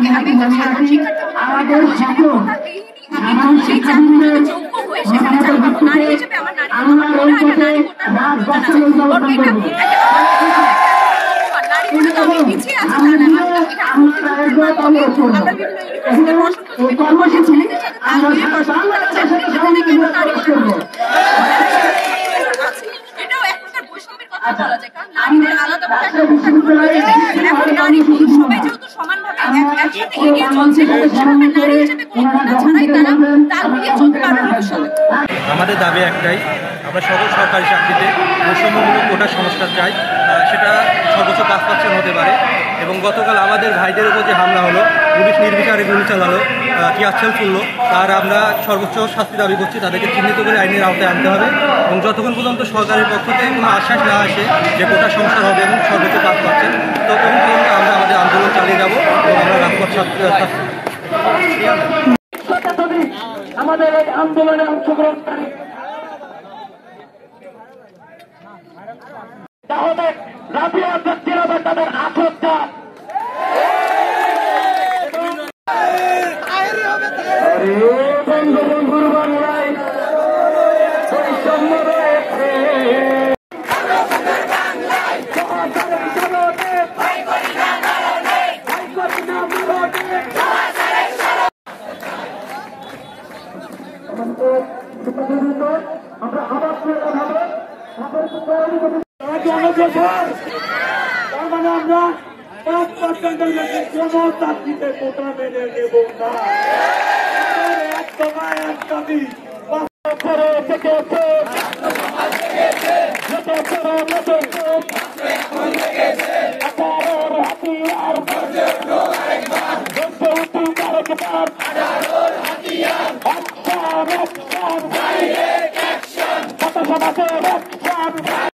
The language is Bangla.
আমি সাধারণ শিক্ষার্থী সেই চাকরি যদি যোগ্য হয়ে সেখানে চাকরি পাবো। নারী হিসেবে আমার নারী আমি পিছিয়ে আছি তাহলে এটাও এক প্রকার বৈষম্যের কথা বলা যায়, কারণ নারীদের আলাদা এখন নারী পুরুষ সবাই যেহেতু সমানভাবে একসাথে এগিয়ে চলছে, সেভাবে নারী হিসেবে কোনো ছাড়াই তারা তাল মিলিয়ে চলতে পারবে ভবিষ্যতে। আমাদের দাবি একটাই, আমরা সকল সরকারি চাকরিতে বৈষম্যমূলক কোটা সংস্কার চাই, সেটা সর্বোচ্চ 5% হতে পারে। এবং গতকাল আমাদের ভাইদের উপর যে হামলা হলো, পুলিশ নির্বিচারে গুলি চালালো, টিয়ারশেল তুললো, তার আমরা সর্বোচ্চ শাস্তি দাবি করছি। তাদেরকে চিহ্নিত করে আইনের আওতায় আনতে হবে এবং যতক্ষণ পর্যন্ত সরকারের পক্ষ থেকে কোনো আশ্বাস না আসে যে কোটা সংস্কার হবে এবং সর্বোচ্চ 5%, ততক্ষণ পর্যন্ত আমরা আমাদের আন্দোলন চালিয়ে যাব এবং আমরা রাজপথ আমাদের এই আন্দোলনে অংশগ্রহণকারী তাহলে রাবিয়া ব্যক্তিরা তাদের আত্মহত্যা বঙ্গবন্ধুর বাংলায় বৈষম্য রয়েছে। আমরা আবার তার মানে আমরা 5%-এর বেশি কোন চাকরিতে কোটা মেনে নেব না। এক সময় এক দাবি হাতিয়ার